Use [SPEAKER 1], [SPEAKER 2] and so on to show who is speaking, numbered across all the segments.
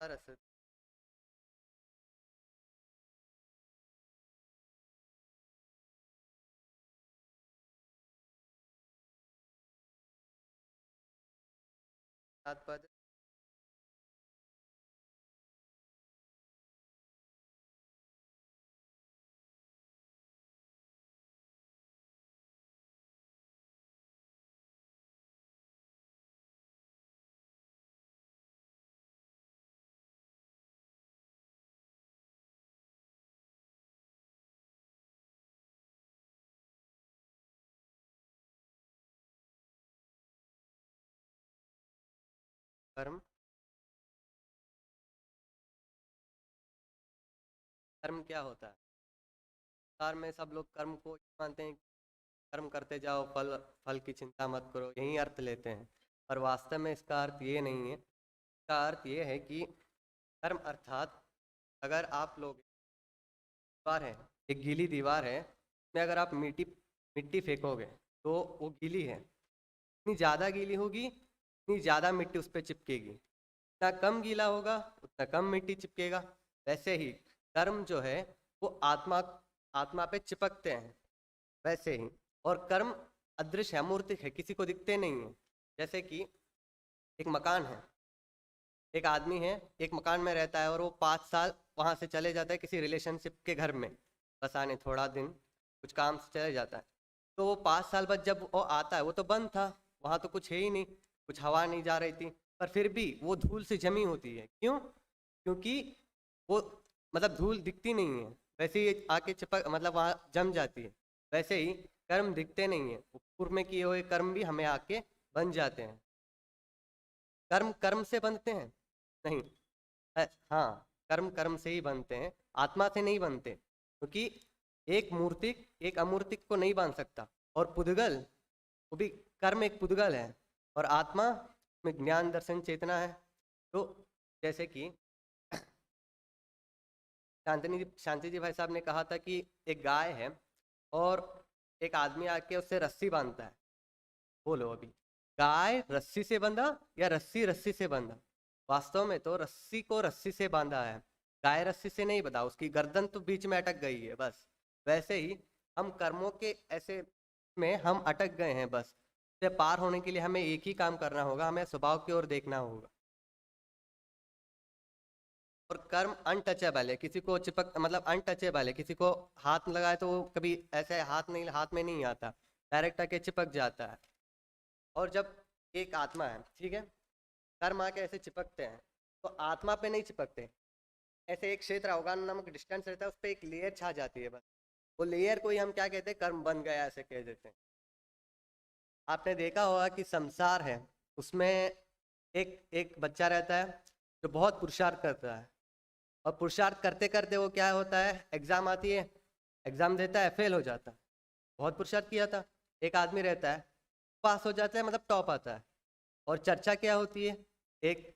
[SPEAKER 1] रस पद कर्म। कर्म क्या होता है? संसार में सब लोग कर्म को मानते हैं, कर्म करते जाओ, फल फल की चिंता मत करो, यही अर्थ लेते हैं। पर वास्तव में इसका अर्थ ये नहीं है। इसका अर्थ ये है कि कर्म अर्थात अगर आप लोग दीवार है, एक गीली दीवार है, उसमें अगर आप मिट्टी मिट्टी फेंकोगे तो वो गीली है। जितनी ज़्यादा गीली होगी उतनी ज़्यादा मिट्टी उस पर चिपकेगी, जितना कम गीला होगा उतना कम मिट्टी चिपकेगा। वैसे ही कर्म जो है वो आत्मा आत्मा पे चिपकते हैं, वैसे ही। और कर्म अदृश्य है, अमूर्तिक है, किसी को दिखते नहीं है। जैसे कि एक मकान है, एक आदमी है, एक मकान में रहता है और वो 5 साल वहाँ से चले जाता है किसी रिलेशनशिप के घर में बसाने, थोड़ा दिन कुछ काम से चले जाता है। तो वो 5 साल बाद जब वो आता है, वो तो बंद था, वहाँ तो कुछ है ही नहीं, कुछ हवा नहीं जा रही थी, पर फिर भी वो धूल से जमी होती है। क्यों? क्योंकि वो मतलब धूल दिखती नहीं है, वैसे ही आके चिपक मतलब वहाँ जम जाती है। वैसे ही कर्म दिखते नहीं है, पूर्व में किए हुए कर्म भी हमें आके बन जाते हैं। कर्म कर्म से बनते हैं नहीं। हाँ, कर्म कर्म से ही बनते हैं, आत्मा से नहीं बनते, क्योंकि एक मूर्तिक एक अमूर्तिक को नहीं बांध सकता। और पुद्गल, वो भी कर्म एक पुद्गल है, और आत्मा में ज्ञान दर्शन चेतना है। तो जैसे कि शांति जी भाई साहब ने कहा था कि एक गाय है और एक आदमी आके उससे रस्सी बांधता है। बोलो अभी, गाय रस्सी से बंधा या रस्सी रस्सी से बंधा? वास्तव में तो रस्सी को रस्सी से बांधा है, गाय रस्सी से नहीं बंधा, उसकी गर्दन तो बीच में अटक गई है बस। वैसे ही हम कर्मों के ऐसे में हम अटक गए हैं बस। से पार होने के लिए हमें एक ही काम करना होगा, हमें स्वभाव की ओर देखना होगा। और कर्म अनटचेबल है, किसी को चिपक मतलब अनटचेबल है, किसी को हाथ लगाए तो वो कभी ऐसे हाथ में नहीं आता, डायरेक्ट आके चिपक जाता है। और जब एक आत्मा है, ठीक है, कर्म आके ऐसे चिपकते हैं तो आत्मा पे नहीं चिपकते। ऐसे एक क्षेत्र अवगान नामक डिस्टेंस रहता है, उस पर एक लेयर छा जाती है बस। वो लेयर को ही हम क्या कहते हैं, कर्म बन गया ऐसे कह देते हैं। आपने देखा होगा कि संसार है, उसमें एक एक बच्चा रहता है जो बहुत पुरुषार्थ करता है, और पुरुषार्थ करते करते वो क्या होता है, एग्जाम आती है, एग्जाम देता है, फेल हो जाता है। बहुत पुरुषार्थ किया था। एक आदमी रहता है, पास हो जाता है, मतलब टॉप आता है। और चर्चा क्या होती है, एक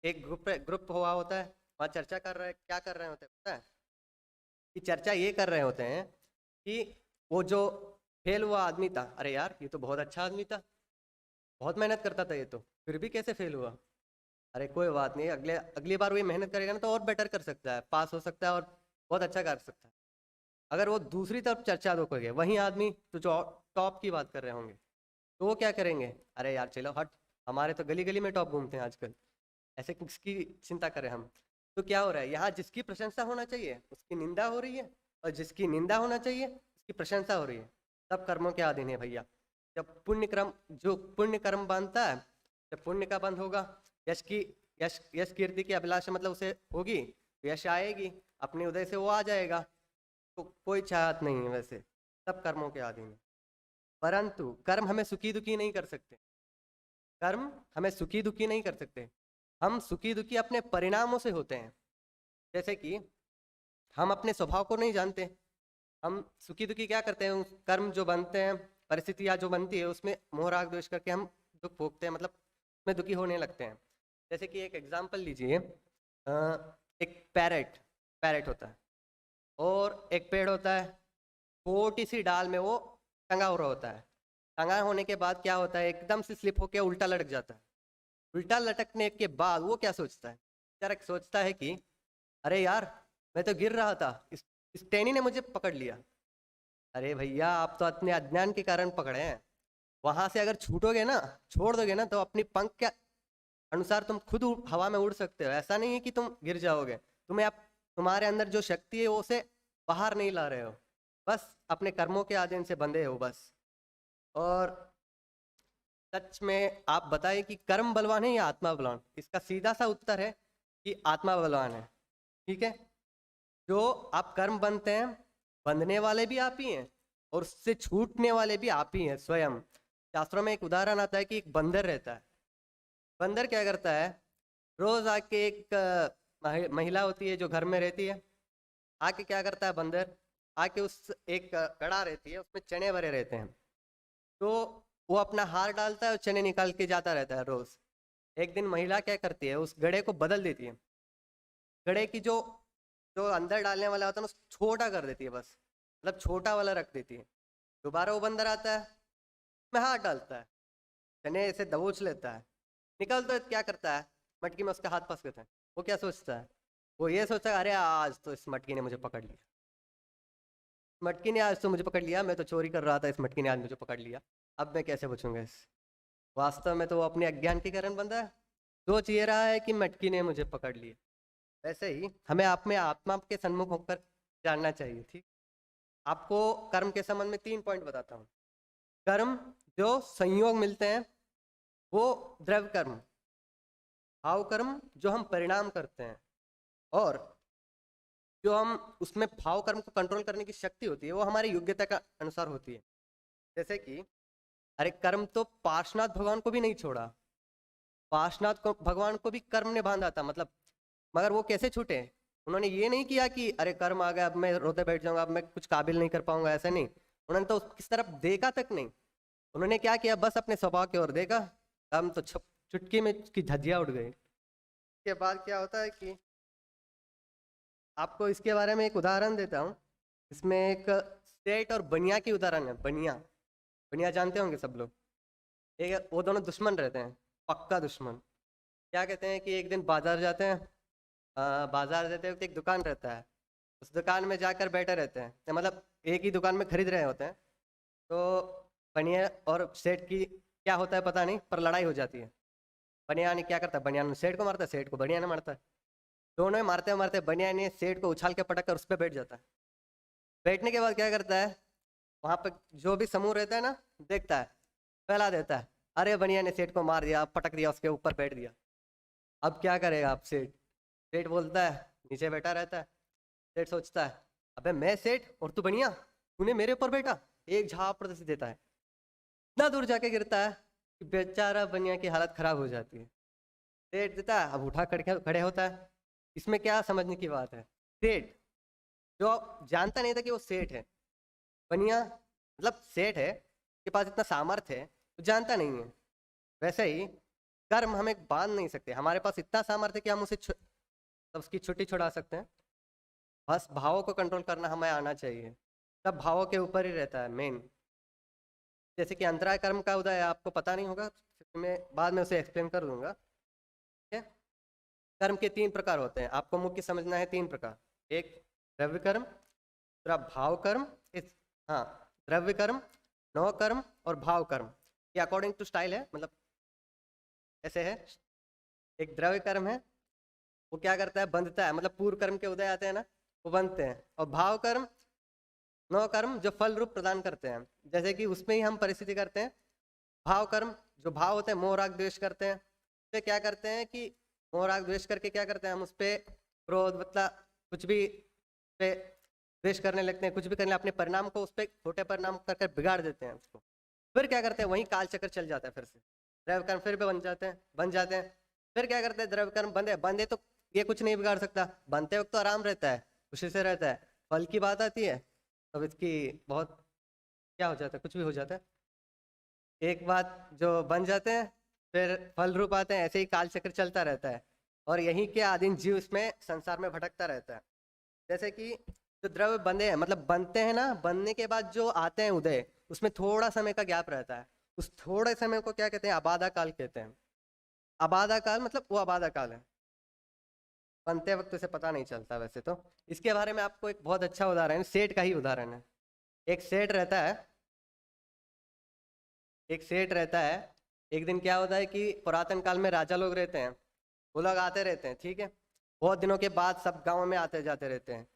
[SPEAKER 1] एक ग्रुप ग्रुप हुआ होता है, वहाँ चर्चा कर रहे हैं, क्या कर रहे होते हैं पता है? कि चर्चा ये कर रहे होते हैं कि वो जो फेल हुआ आदमी था, अरे यार ये तो बहुत अच्छा आदमी था, बहुत मेहनत करता था, ये तो फिर भी कैसे फेल हुआ? अरे कोई बात नहीं, अगले अगली बार वही मेहनत करेगा ना तो और बेटर कर सकता है, पास हो सकता है और बहुत अच्छा कर सकता है। अगर वो दूसरी तरफ चर्चा दो करेंगे, वही आदमी तो जो टॉप की बात कर रहे होंगे, तो वो क्या करेंगे, अरे यार चलो हट, हमारे तो गली गली में टॉप घूमते हैं आजकल, ऐसे किसकी चिंता करें हम। तो क्या हो रहा है यहाँ, जिसकी प्रशंसा होना चाहिए उसकी निंदा हो रही है, और जिसकी निंदा होना चाहिए उसकी प्रशंसा हो रही है। सब कर्मों के अधीन है भैया। जब पुण्य क्रम जो पुण्य कर्म बनता है, जब पुण्य का बंध होगा, यश की यश यश कीर्ति की अभिलाषा मतलब उसे होगी, तो यश आएगी, अपने उदय से वो आ जाएगा। तो कोई चाहत नहीं है वैसे, सब कर्मों के अधीन है। परंतु कर्म हमें सुखी दुखी नहीं कर सकते, कर्म हमें सुखी दुखी नहीं कर सकते। हम सुखी दुखी अपने परिणामों से होते हैं। जैसे कि हम अपने स्वभाव को नहीं जानते, हम सुखी दुखी क्या करते हैं, उस कर्म जो बनते हैं, परिस्थितियाँ जो बनती है उसमें मोह राग द्वेष करके हम दुख भोगते हैं, मतलब उसमें दुखी होने लगते हैं। जैसे कि एक एग्जाम्पल लीजिए, एक पैरेट पैरेट होता है और एक पेड़ होता है, छोटी सी डाल में वो टंगा हुआ होता है। टंगा होने के बाद क्या होता है, एकदम से स्लिप होकर उल्टा लटक जाता है। उल्टा लटकने के बाद वो क्या सोचता है, बेचारा सोचता है कि अरे यार, मैं तो गिर रहा था, इस टहनी ने मुझे पकड़ लिया। अरे भैया, आप तो अपने अज्ञान के कारण पकड़े हैं। वहां से अगर छूटोगे ना, छोड़ दोगे ना, तो अपनी पंख के अनुसार तुम खुद हवा में उड़ सकते हो। ऐसा नहीं है कि तुम गिर जाओगे। तुम्हें आप, तुम्हारे अंदर जो शक्ति है वो उसे बाहर नहीं ला रहे हो, बस अपने कर्मों के आधीन से बंधे हो बस। और सच में आप बताइए कि कर्म बलवान है या आत्मा बलवान? इसका सीधा सा उत्तर है कि आत्मा बलवान है। ठीक है। जो आप कर्म बनते हैं, बंधने वाले भी आप ही हैं और उससे छूटने वाले भी आप ही हैं स्वयं। शास्त्रों में एक उदाहरण आता है कि एक बंदर रहता है। बंदर क्या करता है, रोज आके एक महिला होती है जो घर में रहती है, आके क्या करता है बंदर, आके उस एक कड़ा रहती है, उसमें चने भरे रहते हैं, तो वो अपना हार डालता है और चने निकाल के जाता रहता है रोज। एक दिन महिला क्या करती है, उस गड़े को बदल देती है। गड़े की जो जो अंदर डालने वाला होता है ना, उसको छोटा कर देती है, बस मतलब छोटा वाला रख देती है। दोबारा वो बंदर आता है, मैं हाथ डालता है, चने ऐसे दबोच लेता है, निकलता है, क्या करता है, मटकी में उसका हाथ फंस गया है। वो क्या सोचता है, वो ये सोचता है, अरे आज तो इस मटकी ने मुझे पकड़ लिया, मटकी ने आज तो मुझे पकड़ लिया, मैं तो चोरी कर रहा था, इस मटकी ने आज मुझे पकड़ लिया, अब मैं कैसे बचूंगा इस। वास्तव में तो वो अपने अज्ञान के कारण बंधा है, सोच ये रहा है कि मटकी ने मुझे पकड़ लिया। वैसे ही हमें आप में आत्मा के सन्मुख होकर जानना चाहिए। ठीक। आपको कर्म के संबंध में 3 पॉइंट बताता हूँ। कर्म जो संयोग मिलते हैं वो द्रव्य कर्म, भाव कर्म जो हम परिणाम करते हैं, और जो हम उसमें भाव कर्म को कंट्रोल करने की शक्ति होती है वो हमारी योग्यता का अनुसार होती है। जैसे कि अरे कर्म तो पार्श्वनाथ भगवान को भी नहीं छोड़ा, पार्श्वनाथ को भगवान को भी कर्म ने बांधा था, मतलब मगर वो कैसे छूटे? उन्होंने ये नहीं किया कि अरे कर्म आ गया, अब मैं रोते बैठ जाऊंगा, अब मैं कुछ काबिल नहीं कर पाऊंगा, ऐसा नहीं। उन्होंने तो किस तरफ देखा तक नहीं। उन्होंने क्या किया, बस अपने स्वभाव की ओर देखा, हम तो चुटकी में की धज्जियां उड़ गई। इसके बाद क्या होता है कि आपको इसके बारे में एक उदाहरण देता हूँ। इसमें एक सेठ और बनिया की उदाहरण है। बनिया, बनिया जानते होंगे सब लोग। एक वो दोनों दुश्मन रहते हैं, पक्का दुश्मन। क्या कहते हैं कि एक दिन बाजार जाते हैं, बाजार जाते वक्त एक दुकान रहता है, उस दुकान में जाकर बैठे रहते हैं, तो मतलब एक ही दुकान में खरीद रहे होते हैं। तो बनिया और सेठ की क्या होता है पता नहीं, पर लड़ाई हो जाती है। बनिया ने क्या करता है, बनिया ने सेठ को मारता है, सेठ को बनिया ने मारता है। दोनों ही मारते मारते बनिया ने सेठ को उछाल के पटक कर उस पर बैठ जाता है। बैठने के बाद क्या करता है, वहां पर जो भी समूह रहता है ना, देखता है, फैला देता है, अरे बनिया ने सेठ को मार दिया, पटक दिया, उसके ऊपर बैठ दिया। अब क्या करेगा आप सेठ? सेठ बोलता है, नीचे बैठा रहता है। सेठ सोचता है, अबे मैं सेठ और तू बनिया, तूने मेरे ऊपर बैठा। एक झापड़ से देता है, इतना दूर जाके गिरता है कि बेचारा बनिया की हालत खराब हो जाती है। सेठ देता है, अब उठा खड़े खड़े होता है। इसमें क्या समझने की बात है, सेठ जो जानता नहीं था कि वो सेठ है, बनिया मतलब सेठ है, के पास इतना सामर्थ्य है, तो जानता नहीं है। वैसे ही कर्म हमें बांध नहीं सकते, हमारे पास इतना सामर्थ्य है कि हम उसे तब उसकी छुट्टी छुड़ा सकते हैं। बस भावों को कंट्रोल करना हमें आना चाहिए, सब भावों के ऊपर ही रहता है मेन। जैसे कि अंतराय कर्म का उदय आपको पता नहीं होगा, मैं बाद में उसे एक्सप्लेन कर दूंगा। ठीक है। कर्म के 3 प्रकार होते हैं, आपको मुख्य समझना है 3 प्रकार। एक द्रव्य कर्म, दूसरा भाव कर्म, इस हाँ, द्रव्य कर्म, नव कर्म और भाव कर्म। ये अकॉर्डिंग टू स्टाइल है, मतलब ऐसे है। एक द्रव्य कर्म है, वो क्या करता है, बंधता है, मतलब पूर्व कर्म के उदय आते हैं ना, वो बंधते हैं। और भाव कर्म, नव कर्म जो फल रूप प्रदान करते हैं, जैसे कि उसमें ही हम परिस्थिति करते हैं। भाव कर्म जो भाव होते हैं, मोह राग द्वेष करते हैं, तो क्या करते हैं कि मोह राग द्वेष करके क्या करते हैं, हम उस पर क्रोध मतलब कुछ भी पे द्वेष करने लगते हैं, कुछ भी करने, अपने परिणाम को उस पर छोटे परिणाम कर बिगाड़ देते हैं उसको। फिर क्या करते हैं, वहीं काल चक्र चल जाता है, फिर से द्रव्य कर्म फिर भी बन जाते हैं। फिर क्या करते हैं, द्रव्य कर्म बंधे बंधे तो ये कुछ नहीं बिगाड़ सकता, बनते वक्त तो आराम रहता है, खुशी से रहता है। फल की बात आती है तब इसकी बहुत क्या हो जाता है, कुछ भी हो जाता है। एक बात जो बन जाते हैं फिर फल रूप आते हैं, ऐसे ही काल चक्र चलता रहता है, और यहीं के आदिम जीव इसमें संसार में भटकता रहता है। जैसे कि जो द्रव्य बंधे हैं, मतलब बनते हैं ना, बनने के बाद जो आते हैं उदय, उसमें थोड़ा समय का गैप रहता है। उस थोड़े समय को क्या कहते हैं, अबाधा काल कहते हैं। अबाधा काल मतलब वो अबाधा काल है। बनते वक्त उसे पता नहीं चलता वैसे तो। इसके बारे में आपको एक बहुत अच्छा उदाहरण, सेठ का ही उदाहरण है। एक सेठ रहता है, एक सेठ रहता है। एक दिन क्या होता है कि पुरातन काल में राजा लोग रहते हैं, वो लोग आते रहते हैं, ठीक है। बहुत दिनों के बाद सब गाँव में आते जाते रहते हैं।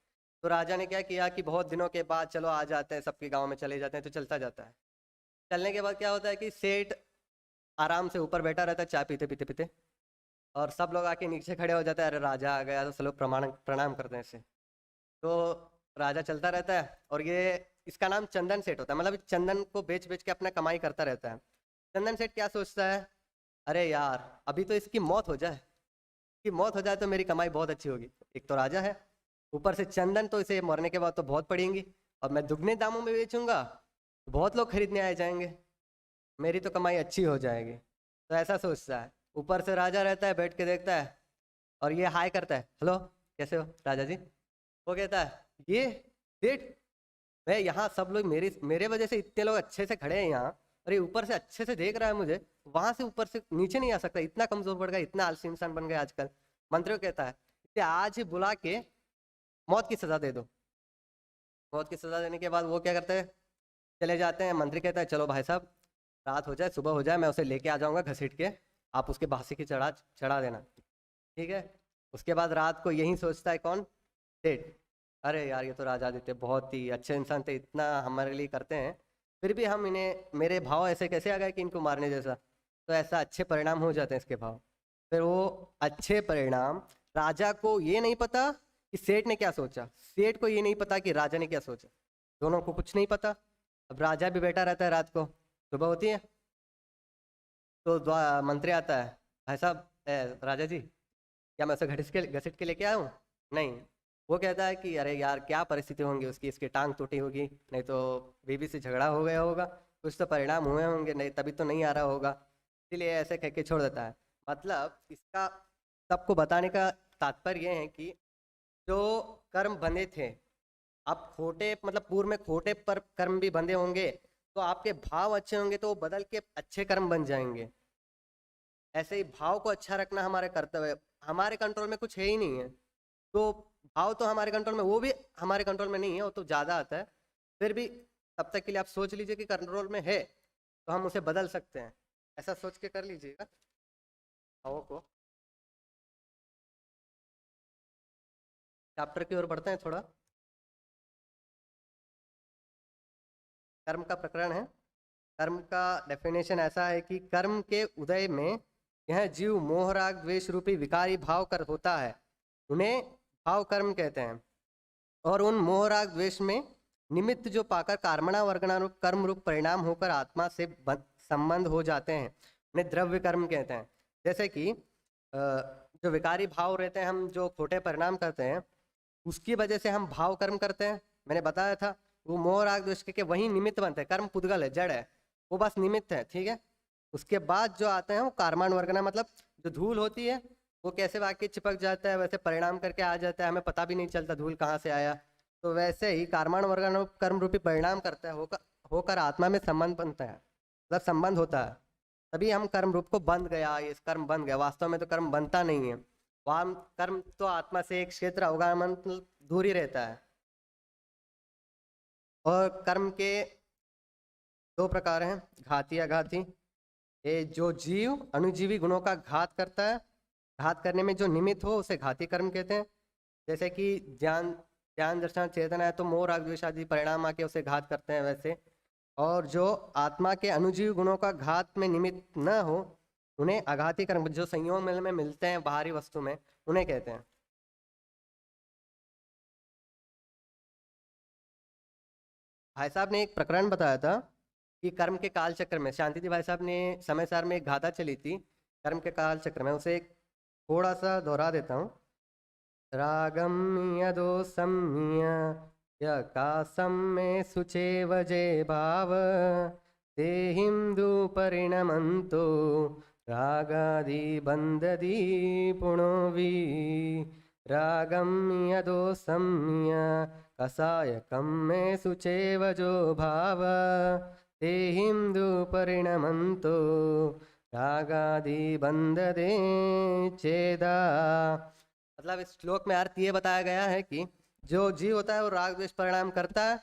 [SPEAKER 1] तो राजा ने क्या किया कि बहुत दिनों के बाद चलो आ जाते हैं, सबके गाँव में चले जाते हैं, तो चलता जाता है। चलने के बाद क्या होता है कि सेठ आराम से ऊपर बैठा रहता है चाय पीते पीते पीते, और सब लोग आके नीचे खड़े हो जाते हैं, अरे राजा आ गया, तो सब लोग प्रमाण प्रणाम करते हैं इसे। तो राजा चलता रहता है, और ये, इसका नाम चंदन सेठ होता है, मतलब चंदन को बेच बेच के अपना कमाई करता रहता है। चंदन सेठ क्या सोचता है, अरे यार अभी तो इसकी मौत हो जाए, इसकी मौत हो जाए तो मेरी कमाई बहुत अच्छी होगी। एक तो राजा है, ऊपर से चंदन, तो इसे मरने के बाद तो बहुत पड़ेंगी, और मैं दुगने दामों में बेचूंगा, बहुत लोग खरीदने आ जाएंगे, मेरी तो कमाई अच्छी हो जाएगी। तो ऐसा सोचता है। ऊपर से राजा रहता है, बैठ के देखता है, और ये हाय करता है, हेलो कैसे हो राजा जी। वो कहता है, ये सेठ, मैं यहाँ, सब लोग मेरी मेरे वजह से इतने लोग अच्छे से खड़े हैं यहाँ, और ये ऊपर से अच्छे से देख रहा है मुझे, वहां से ऊपर से नीचे नहीं आ सकता, इतना कमजोर पड़ गया, इतना आलसी इंसान बन गया आजकल। मंत्री को कहता है, इसे आज ही बुला के मौत की सजा दे दो। मौत की सजा देने के बाद वो क्या करते हैं, चले जाते हैं। मंत्री कहता है, चलो भाई साहब, रात हो जाए सुबह हो जाए, मैं उसे लेके आ जाऊंगा घसीट के, आप उसके फांसी की चढ़ा चढ़ा देना, ठीक है। उसके बाद रात को यही सोचता है कौन, सेठ, अरे यार ये तो राजा आदित्य बहुत ही अच्छे इंसान थे, इतना हमारे लिए करते हैं, फिर भी हम इन्हें, मेरे भाव ऐसे कैसे आ गए कि इनको मारने जैसा। तो ऐसा अच्छे परिणाम हो जाते हैं इसके भाव। फिर वो अच्छे परिणाम, राजा को ये नहीं पता कि सेठ ने क्या सोचा, सेठ को ये नहीं पता कि राजा ने क्या सोचा, दोनों को कुछ नहीं पता। अब राजा भी बैठा रहता है, रात को सुबह होती है, तो मंत्री आता है, भाई साहब, राजा जी, क्या मैं उसे घसीट के लेके आया हूँ? नहीं। वो कहता है कि अरे यार क्या परिस्थिति होंगी उसकी, इसकी टांग टूटी होगी, नहीं तो बीवी से झगड़ा हो गया होगा, कुछ तो परिणाम हुए होंगे, नहीं तभी तो नहीं आ रहा होगा, इसलिए ऐसे कह के छोड़ देता है। मतलब इसका सबको बताने का तात्पर्य यह है कि जो कर्म बंधे थे, आप खोटे, मतलब पूर्व में खोटे पर कर्म भी बंधे होंगे, तो आपके भाव अच्छे होंगे तो वो बदल के अच्छे कर्म बन जाएंगे। ऐसे ही भाव को अच्छा रखना हमारे कर्तव्य है। हमारे कंट्रोल में कुछ है ही नहीं है, तो भाव तो हमारे कंट्रोल में, वो भी हमारे कंट्रोल में नहीं है, वो तो ज़्यादा आता है। फिर भी तब तक के लिए आप सोच लीजिए कि कंट्रोल में है, तो हम उसे बदल सकते हैं, ऐसा सोच के कर लीजिएगा भावों को। चैप्टर की ओर बढ़ते हैं थोड़ा। कर्म का प्रकरण है। कर्म का डेफिनेशन ऐसा है कि कर्म के उदय में यह जीव मोह राग द्वेष रूपी विकारी भाव कर होता है, उन्हें भाव कर्म कहते हैं। और उन मोह राग द्वेष में निमित्त जो पाकर कर्मणा वर्गणा रूप कर्म रूप परिणाम होकर आत्मा से संबंध हो जाते हैं, उन्हें द्रव्य कर्म कहते हैं। जैसे कि जो विकारी भाव रहते हैं, हम जो खोटे परिणाम करते हैं, उसकी वजह से हम भाव कर्म करते हैं। मैंने बताया था, वो मोह राग द्वेष के वही निमित्त बनते हैं, कर्म पुद्गल है, जड़ है, वो बस निमित्त है, ठीक है। उसके बाद जो आते हैं वो कर्माण वर्गना, मतलब जो धूल होती है वो कैसे वाक्य चिपक जाता है, वैसे परिणाम करके आ जाता है, हमें पता भी नहीं चलता धूल कहाँ से आया। तो वैसे ही कर्माण वर्गना कर्म रूपी परिणाम करता है, होकर आत्मा में संबंध बनता है, मतलब संबंध होता है, तभी हम कर्म रूप को बंध गया, ये कर्म बन गया। वास्तव में तो कर्म बनता नहीं है, वहाँ कर्म तो आत्मा से एक क्षेत्र अवगामन मतलब दूर ही रहता है। और कर्म के दो प्रकार हैं, घाती अघाती। ये जो जीव अनुजीवी गुणों का घात करता है, घात करने में जो निमित्त हो उसे घाती कर्म कहते हैं। जैसे कि ज्ञान ज्ञान दर्शन चेतना है, तो मोह राग द्वेष आदि परिणाम आके उसे घात करते हैं वैसे। और जो आत्मा के अनुजीव गुणों का घात में निमित्त न हो, उन्हें आघाती कर्म, जो संयोग में मिलते हैं बाहरी वस्तु में, उन्हें कहते हैं। भाई साहब ने एक प्रकरण बताया था कि कर्म के काल चक्र में, शांति जी भाई साहब ने समय सार में एक गाथा चली थी कर्म के काल चक्र में, उसे एक थोड़ा सा दोहरा देता हूँ। रागम यदो सम्य यकासम में सुचे वजे भाव ते हिंदू परिणमंतो रागादि बंददी पुणोवी। रागम यदो सम्य कसायकम में सुचे वजो भाव ते हिंदू परिणमंतो रागादि बंददे चेदा। मतलब इस श्लोक में अर्थ ये बताया गया है कि जो जीव होता है वो राग द्वेष परिणाम करता है,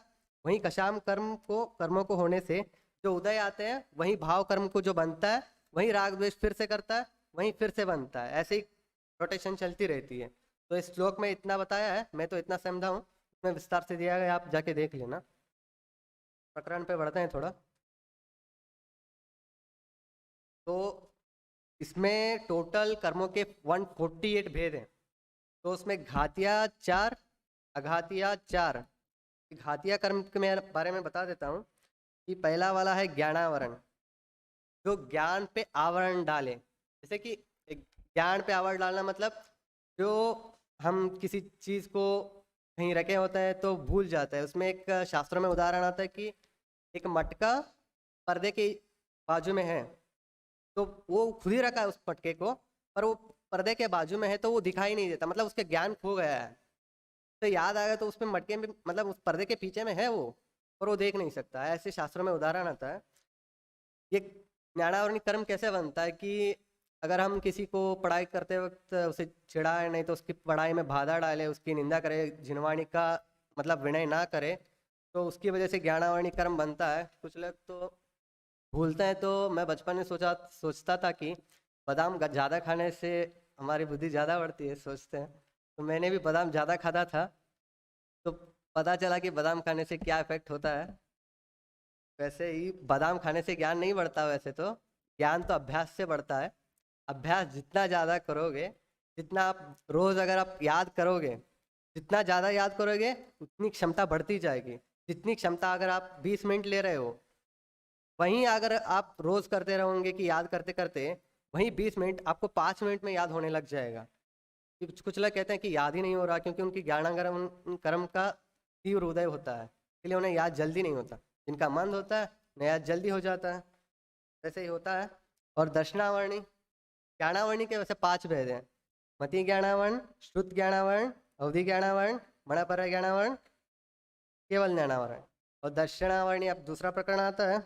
[SPEAKER 1] वहीं कशाम कर्मों को होने से जो उदय आते हैं, वहीं भाव कर्म को जो बनता है, वहीं राग द्वेष फिर से करता है, वहीं फिर से बनता है, ऐसे ही रोटेशन चलती रहती है। तो इस श्लोक में इतना बताया है, मैं तो इतना समझा हूँ, इसमें विस्तार से दिया गया, आप जाके देख लेना। प्रकरण पे बढ़ते हैं थोड़ा। तो इसमें टोटल कर्मों के 148 भेद हैं। तो उसमें घातिया 4, अघातिया 4। घातिया कर्म के मैं बारे में बता देता हूँ कि पहला वाला है ज्ञानावरण, जो ज्ञान पे आवरण डाले। जैसे कि ज्ञान पे आवरण डालना मतलब जो हम किसी चीज़ को कहीं रखे होते हैं तो भूल जाता है। उसमें एक शास्त्रों में उदाहरण आता है कि एक मटका पर्दे के बाजू में है, तो वो खुद ही रखा है उस मटके को, पर वो पर्दे के बाजू में है तो वो दिखाई नहीं देता, मतलब उसके ज्ञान खो गया है। तो याद आ गया तो उसमें मटके में, मतलब उस पर्दे के पीछे में है वो, पर वो देख नहीं सकता है। ऐसे शास्त्रों में उदाहरण आता है। ये ज्ञानावरण कर्म कैसे बनता है कि अगर हम किसी को पढ़ाई करते वक्त उसे चिढ़ाए नहीं, तो उसकी पढ़ाई में बाधा डाले, उसकी निंदा करे, जिनवाणी का मतलब विनय ना करे, तो उसकी वजह से ज्ञानावरणी कर्म बनता है। कुछ लोग तो भूलते हैं। तो मैं बचपन में सोचता था कि बादाम ज़्यादा खाने से हमारी बुद्धि ज़्यादा बढ़ती है, सोचते हैं। तो मैंने भी बादाम ज़्यादा खाता था, तो पता चला कि बादाम खाने से क्या इफेक्ट होता है। वैसे ही बादाम खाने से ज्ञान नहीं बढ़ता, वैसे तो ज्ञान तो अभ्यास से बढ़ता है। अभ्यास जितना ज़्यादा करोगे, जितना आप रोज़ अगर आप याद करोगे, जितना ज़्यादा याद करोगे उतनी क्षमता बढ़ती जाएगी। जितनी क्षमता अगर आप 20 मिनट ले रहे हो, वहीं अगर आप रोज़ करते रहोगे कि याद करते करते, वहीं 20 मिनट आपको 5 मिनट में याद होने लग जाएगा। कुछ कुछ लोग कहते हैं कि याद ही नहीं हो रहा, क्योंकि उनकी ज्ञानांगम कर्म का तीव्र उदय होता है, इसलिए उन्हें याद जल्दी नहीं होता। जिनका मंद होता है उन्हें याद जल्दी हो जाता है, वैसे ही होता है। और दर्शनावर्णी ज्ञानावर्णी के वैसे 5 भेद हैं: मति ज्ञानावर्ण, श्रुत ज्ञानावर्ण, अवधि ज्ञानावर्ण, मणपर ज्ञानावर्ण, केवल ज्ञानावरण। और दर्शनावर्णी अब दूसरा प्रकरण आता है।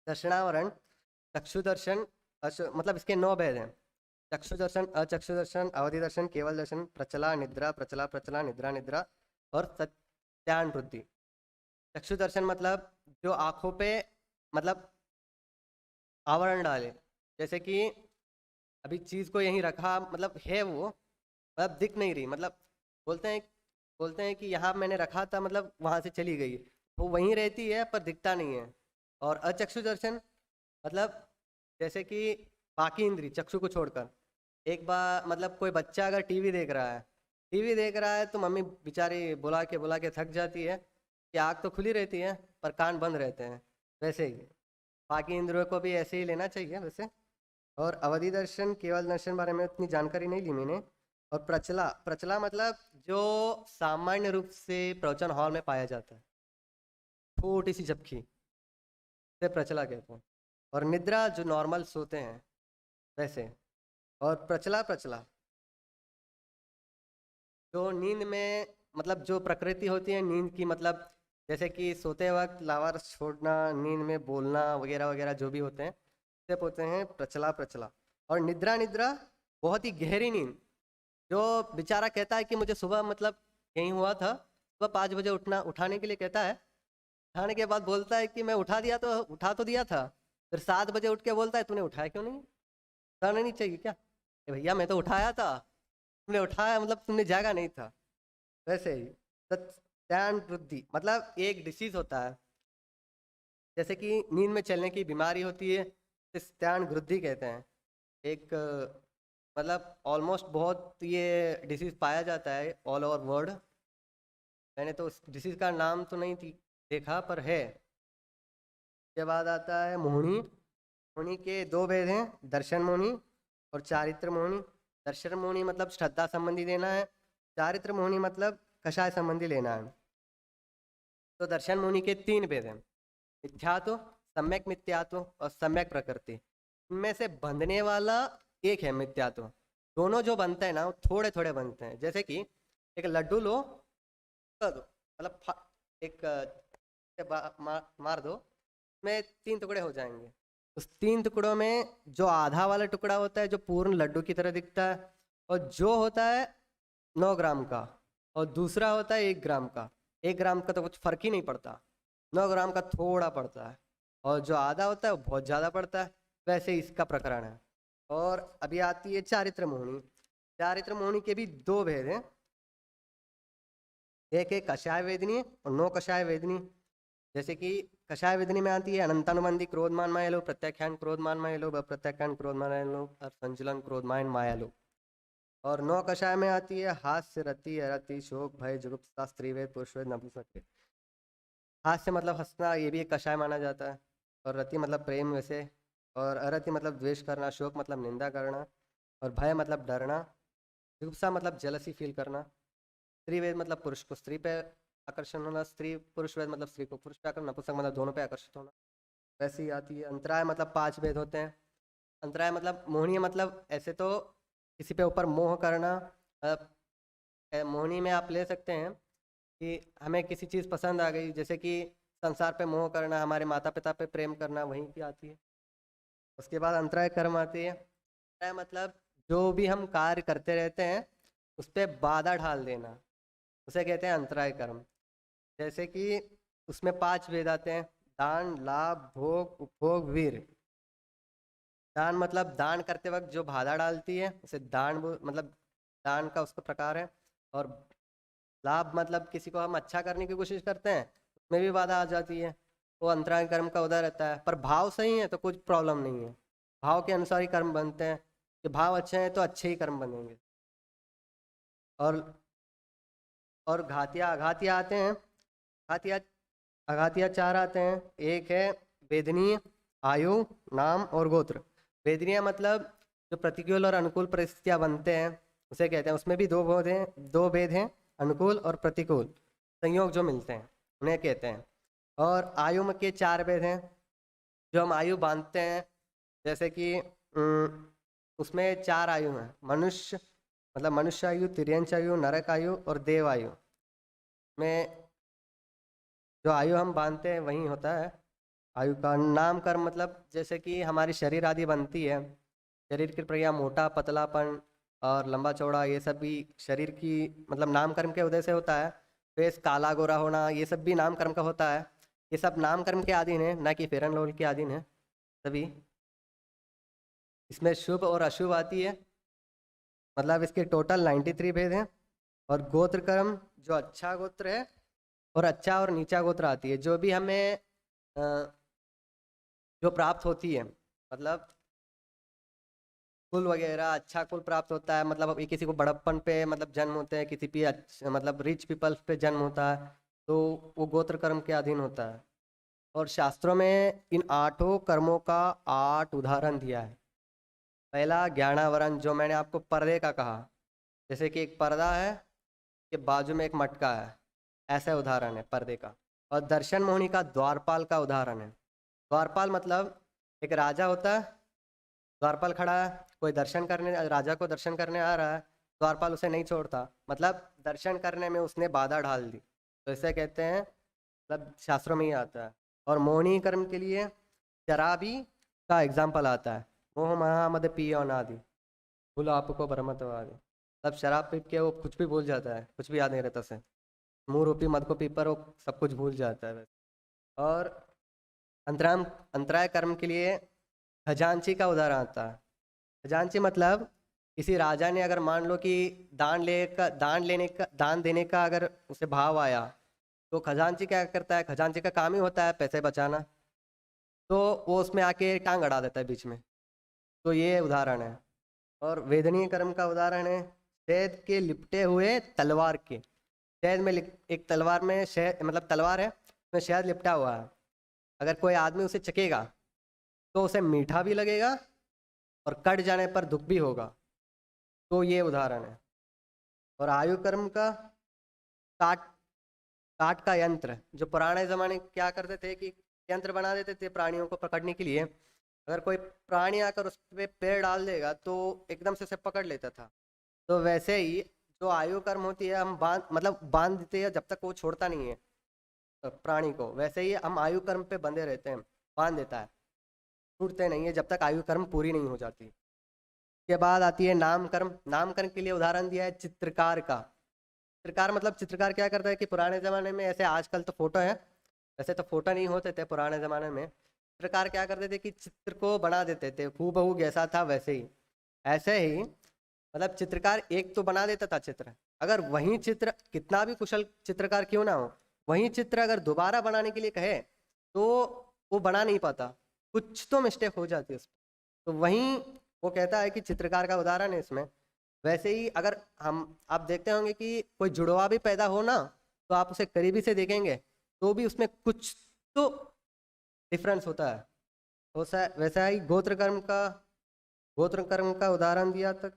[SPEAKER 1] दर्शनावरण चक्षु दर्शन, मतलब इसके 9 भेद हैं: चक्षु दर्शन, अचक्षु दर्शन, अवधि दर्शन, केवल दर्शन, प्रचला निद्रा, प्रचला प्रचला, निद्रा निद्रा, और सत्यान वृद्धि। चक्षु दर्शन मतलब जो आंखों पे मतलब आवरण डाले, जैसे कि अभी चीज को यहीं रखा, मतलब है वो, मतलब दिख नहीं रही, मतलब बोलते हैं कि यहाँ मैंने रखा था, मतलब वहां से चली गई, वो वहीं रहती है पर दिखता नहीं है। और अचक्षु दर्शन मतलब जैसे कि बाकी इंद्री चक्षु को छोड़कर, एक बार मतलब कोई बच्चा अगर टीवी देख रहा है तो मम्मी बेचारी बुला के थक जाती है कि आँख तो खुली रहती है पर कान बंद रहते हैं। वैसे ही बाकी इंद्रियों को भी ऐसे ही लेना चाहिए वैसे। और अवधि दर्शन, केवल दर्शन बारे में उतनी जानकारी नहीं ली मैंने। और प्रचला प्रचला मतलब जो सामान्य रूप से प्रवचन हॉल में पाया जाता है, छोटी सी झपकी से प्रचला कहते हैं। और निद्रा जो नॉर्मल सोते हैं वैसे। और प्रचला प्रचला जो नींद में, मतलब जो प्रकृति होती है नींद की, मतलब जैसे कि सोते वक्त लावारस छोड़ना, नींद में बोलना वगैरह वगैरह जो भी होते हैं, स्टेप होते हैं प्रचला प्रचला। और निद्रा निद्रा बहुत ही गहरी नींद, जो बेचारा कहता है कि मुझे सुबह मतलब यही हुआ था, सुबह 5 बजे उठाने के लिए कहता है, उठाने के बाद बोलता है कि मैं उठा तो दिया था, फिर 7 बजे उठ के बोलता है तूने उठाया क्यों नहीं, उठाना नहीं चाहिए क्या? भैया मैं तो उठाया था, तुमने उठाया मतलब तुमने जागा नहीं था। वैसे ही सत्यान वृद्धि मतलब एक डिसीज होता है, जैसे कि नींद में चलने की बीमारी होती है, सत्यान वृद्धि कहते हैं। एक मतलब ऑलमोस्ट बहुत ये डिसीज पाया जाता है ऑल ओवर वर्ल्ड। मैंने तो उस डिसीज का नाम तो नहीं देखा पर है। उसके बाद आता है मोहिनी। मोहिनी के 2 भेद हैं: दर्शन मोहिनी और चारित्र मोहिनी। दर्शन मोहिनी मतलब श्रद्धा संबंधी लेना है, चारित्र मोहिनी मतलब कषाय संबंधी लेना है। तो दर्शन मोहिनी के 3 भेद हैं: मिथ्यात्व, सम्यक मिथ्यात्व और सम्यक प्रकृति। इनमें से बंधने वाला एक है मिथ्यात्व। दोनों जो बनते हैं ना वो थोड़े थोड़े बनते हैं। जैसे कि एक लड्डू लो, कर दो, मतलब एक मार दो, उसमें 3 टुकड़े हो जाएंगे। उस 3 टुकड़ों में जो आधा वाला टुकड़ा होता है जो पूर्ण लड्डू की तरह दिखता है, और जो होता है 9 ग्राम का, और दूसरा होता है 1 ग्राम का। 1 ग्राम का तो कुछ फर्क ही नहीं पड़ता, 9 ग्राम का थोड़ा पड़ता है, और जो आधा होता है वो बहुत ज़्यादा पड़ता है। वैसे ही इसका प्रकरण है। और अभी आती है चारित्र मोहिनी। चारित्र मोहिनी के भी 2 भेद हैं, एक एक कषाय वेदनी और 9 कषाय वेदनी। जैसे कि कषाय वेदनी में आती है अनंतानुबंधी क्रोधमान माया लोभ, प्रत्याख्यान क्रोधमान माया लोभ, अप्रत्याख्यान क्रोधमान माया लोभ और संचलन क्रोधमान माया लोभ। और 9 कषाय में आती है हास्य, रति, अरति, शोक, भय, जुगुप्सा, स्त्रीवेद, पुरुषवेद, नपुंसकवेद। हास्य मतलब हंसना, ये भी एक कषाय माना जाता है। और रति मतलब प्रेम वैसे, और अरति मतलब द्वेष करना, शोक मतलब निंदा करना, और भय मतलब डरना, जुगुप्सा मतलब जेलसी फील करना, स्त्रीवेद मतलब पुरुष को स्त्री पे आकर्षण होना, स्त्री पुरुष वेद मतलब स्त्री को पुरुष पे आकर्षण, नपुंसक मतलब दोनों पे आकर्षित होना। वैसे ही आती है अंतराय, मतलब 5 भेद होते हैं। अंतराय मतलब मोहनीय, मतलब ऐसे तो किसी पे ऊपर मोह करना। मोहनी में आप ले सकते हैं कि हमें किसी चीज़ पसंद आ गई, जैसे कि संसार पे मोह करना, हमारे माता पिता पे प्रेम करना, वहीं की आती है। उसके बाद अंतराय कर्म आती है। अंतराय मतलब जो भी हम कार्य करते रहते हैं उस पर बाधा डाल देना, उसे कहते हैं अंतराय कर्म। जैसे कि उसमें 5 भेद आते हैं, दान, लाभ, भोग, उपभोग, वीर। दान मतलब दान करते वक्त जो बाधा डालती है उसे दान मतलब दान का उसका प्रकार है। और लाभ मतलब किसी को हम अच्छा करने की कोशिश करते हैं, उसमें भी बाधा आ जाती है, वो अंतराय कर्म का उदय रहता है। पर भाव सही है तो कुछ प्रॉब्लम नहीं है, भाव के अनुसार ही कर्म बनते हैं, कि भाव अच्छे हैं तो अच्छे ही कर्म बनेंगे। और और घातिया अघातिया आते हैं। घातिया अघातिया 4 आते हैं। एक है वेदनीय, आयु, नाम और गोत्र। वेदनीय मतलब जो प्रतिकूल और अनुकूल परिस्थितियां बनते हैं उसे कहते हैं। उसमें भी 2 भेद हैं, 2 भेद हैं, अनुकूल और प्रतिकूल संयोग जो मिलते हैं उन्हें कहते हैं। और आयु में के 4 भेद हैं, जो हम आयु बांधते हैं। जैसे कि उसमें 4 आयु हैं, मनुष्य मतलब मनुष्य आयु, तिर्यंच आयु, नरक आयु और देव आयु। में जो आयु हम बांधते हैं वही होता है आयु का। नाम कर्म मतलब जैसे कि हमारी शरीर आदि बनती है, शरीर की प्रक्रिया, मोटा पतलापन और लंबा चौड़ा, ये सब भी शरीर की मतलब नाम कर्म के उदय से होता है। फेस काला गोरा होना, ये सब भी नाम कर्म का होता है। ये सब नाम कर्म के अधीन है, ना कि फेयर एंड लवली के अधीन है सभी। इसमें शुभ और अशुभ आती है, मतलब इसके टोटल 93 भेद हैं। और गोत्र कर्म जो अच्छा गोत्र है और अच्छा और नीचा गोत्र आती है, जो भी हमें जो प्राप्त होती है, मतलब कुल वगैरह अच्छा कुल प्राप्त होता है। मतलब अभी किसी को बड़प्पन पे मतलब जन्म होते हैं, किसी पे अच्छा मतलब रिच पीपल्स पे जन्म होता है, तो वो गोत्र कर्म के अधीन होता है। और शास्त्रों में इन 8 कर्मों का 8 उदाहरण दिया है। पहला ज्ञानावरण, जो मैंने आपको पर्दे का कहा, जैसे कि एक पर्दा है के बाजू में एक मटका है, ऐसा उदाहरण है पर्दे का। और दर्शन मोहिनी का द्वारपाल का उदाहरण है। द्वारपाल मतलब एक राजा होता है, द्वारपाल खड़ा है, कोई दर्शन करने, राजा को दर्शन करने आ रहा है, द्वारपाल उसे नहीं छोड़ता, मतलब दर्शन करने में उसने बाधा डाल दी, तो इसे कहते हैं, मतलब शास्त्रों में ही आता है। और मोहिनी कर्म के लिए शराबी का एग्जाम्पल आता है, मोह महामद पियो नादि, भूल आपको भ्रमतवादी। तब शराब पी के वो कुछ भी भूल जाता है, कुछ भी याद नहीं रहता से, मुंह रूपी मद को पी पर वो सब कुछ भूल जाता है वैसे। और अंतराम अंतराय कर्म के लिए खजांची का उदाहरण आता है। खजांची मतलब किसी राजा ने अगर मान लो कि दान देने का अगर उसे भाव आया, तो खजांची क्या करता है, खजांची का काम ही होता है पैसे बचाना, तो वो उसमें आके टांग अड़ा देता है बीच में। तो ये उदाहरण है। और वेदनीय कर्म का उदाहरण है शहद के लिपटे हुए तलवार के। शहद में एक तलवार में शहद मतलब तलवार है, उसमें शहद लिपटा हुआ है, अगर कोई आदमी उसे चखेगा तो उसे मीठा भी लगेगा और कट जाने पर दुख भी होगा, तो ये उदाहरण है। और आयु कर्म का काट काट का यंत्र, जो पुराने जमाने क्या करते थे कि यंत्र बना देते थे प्राणियों को पकड़ने के लिए, अगर कोई प्राणी आकर उस पे पैर डाल देगा तो एकदम से उसे पकड़ लेता था। तो वैसे ही जो आयु कर्म होती है, हम बांध देते हैं जब तक वो छोड़ता नहीं है प्राणी को, वैसे ही हम आयु कर्म पे बंधे रहते हैं, बांध देता है, छूटते नहीं है जब तक आयु कर्म पूरी नहीं हो जाती। के बाद आती है नामकरण। नामकरण के लिए उदाहरण दिया है चित्रकार का। चित्रकार मतलब चित्रकार क्या करता है कि पुराने ज़माने में, ऐसे आजकल तो फोटो है, वैसे तो फोटो नहीं होते थे पुराने ज़माने में। चित्रकार क्या करते थे कि चित्र को बना देते थे हूबहू जैसा था वैसे ही। ऐसे ही मतलब चित्रकार एक तो बना देता था चित्र, अगर वही चित्र कितना भी कुशल चित्रकार क्यों ना हो, वही चित्र अगर दोबारा बनाने के लिए कहे तो वो बना नहीं पाता, कुछ तो मिस्टेक हो जाती है उसमें। तो वहीं वो कहता है कि चित्रकार का उदाहरण है इसमें। वैसे ही अगर हम आप देखते होंगे कि कोई जुड़वा भी पैदा हो ना, तो आप उसे करीबी से देखेंगे तो भी उसमें कुछ तो डिफरेंस होता है। वैसा ही गोत्र कर्म का उदाहरण दिया था।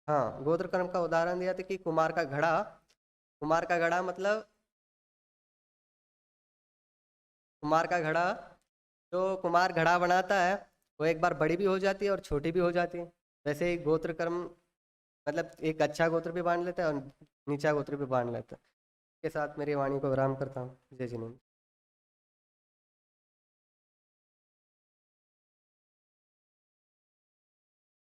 [SPEAKER 1] हाँ, गोत्र कर्म का उदाहरण दिया था कि कुमार का घड़ा मतलब कुमार का घड़ा, जो कुमार घड़ा बनाता है वो एक बार बड़ी भी हो जाती है और छोटी भी हो जाती है। वैसे ही गोत्र कर्म मतलब एक अच्छा गोत्र भी बांध लेता है और नीचा गोत्र भी बांध लेता है। के साथ मेरी वाणी को विराम करता हूँ। जय जिनेन्द्र।